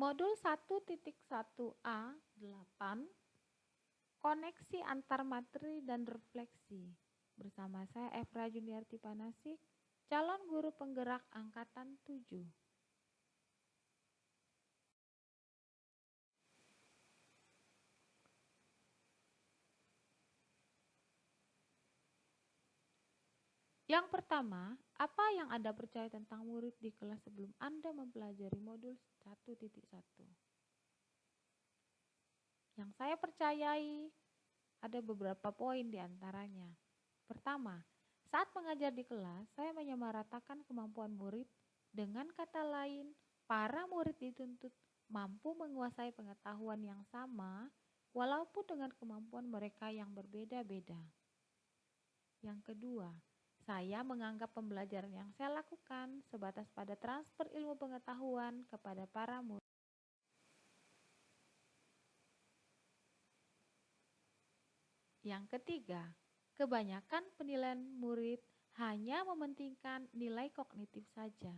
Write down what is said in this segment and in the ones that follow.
Modul 1.1a 8 Koneksi antar materi dan refleksi. Bersama saya Efra Juniarti Panasik, calon guru penggerak angkatan 7. Yang pertama, apa yang Anda percaya tentang murid di kelas sebelum Anda mempelajari modul 1.1? Yang saya percayai ada beberapa poin di antaranya. Pertama, saat mengajar di kelas, saya menyamaratakan kemampuan murid. Dengan kata lain, para murid dituntut mampu menguasai pengetahuan yang sama, walaupun dengan kemampuan mereka yang berbeda-beda. Yang kedua, saya menganggap pembelajaran yang saya lakukan sebatas pada transfer ilmu pengetahuan kepada para murid. Yang ketiga, kebanyakan penilaian murid hanya mementingkan nilai kognitif saja.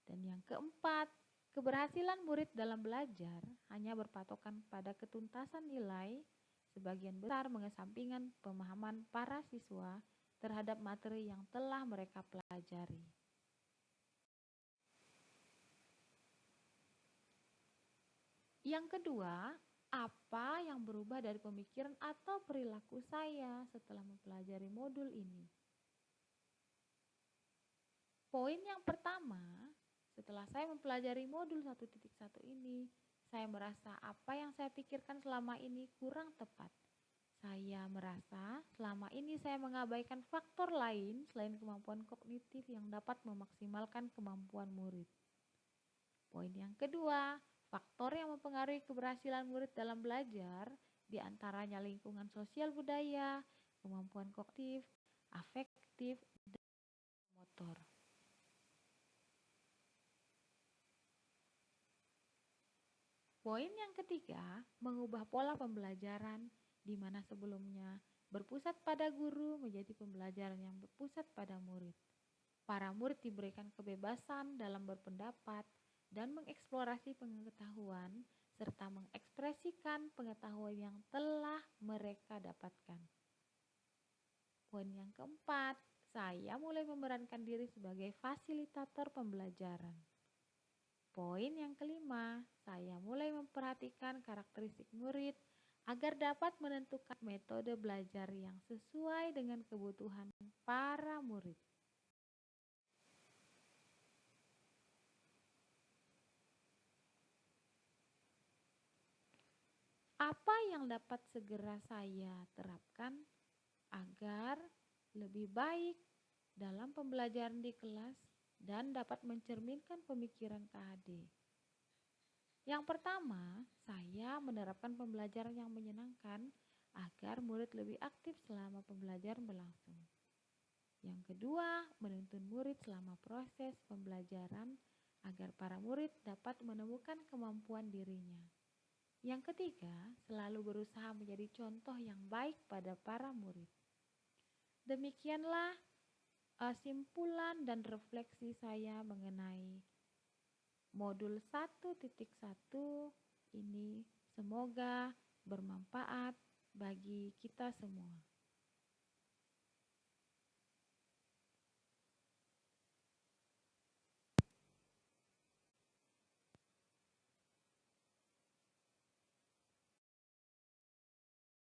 Dan yang keempat, keberhasilan murid dalam belajar hanya berpatokan pada ketuntasan nilai, sebagian besar mengesampingkan pemahaman para siswa terhadap materi yang telah mereka pelajari. Yang kedua, apa yang berubah dari pemikiran atau perilaku saya setelah mempelajari modul ini? Poin yang pertama, setelah saya mempelajari modul 1.1 ini, saya merasa apa yang saya pikirkan selama ini kurang tepat. Saya merasa selama ini saya mengabaikan faktor lain selain kemampuan kognitif yang dapat memaksimalkan kemampuan murid. Poin yang kedua, faktor yang mempengaruhi keberhasilan murid dalam belajar, diantaranya lingkungan sosial budaya, kemampuan kognitif, afektif, dan motor. Poin yang ketiga, mengubah pola pembelajaran di mana sebelumnya berpusat pada guru menjadi pembelajaran yang berpusat pada murid. Para murid diberikan kebebasan dalam berpendapat dan mengeksplorasi pengetahuan serta mengekspresikan pengetahuan yang telah mereka dapatkan. Poin yang keempat, saya mulai memerankan diri sebagai fasilitator pembelajaran. Poin yang kelima, saya mulai memperhatikan karakteristik murid agar dapat menentukan metode belajar yang sesuai dengan kebutuhan para murid. Apa yang dapat segera saya terapkan agar lebih baik dalam pembelajaran di kelas dan dapat mencerminkan pemikiran KHD? Yang pertama, saya menerapkan pembelajaran yang menyenangkan agar murid lebih aktif selama pembelajaran berlangsung. Yang kedua, menuntun murid selama proses pembelajaran agar para murid dapat menemukan kemampuan dirinya. Yang ketiga, selalu berusaha menjadi contoh yang baik pada para murid. Demikianlah simpulan dan refleksi saya mengenai modul 1.1 ini, semoga bermanfaat bagi kita semua.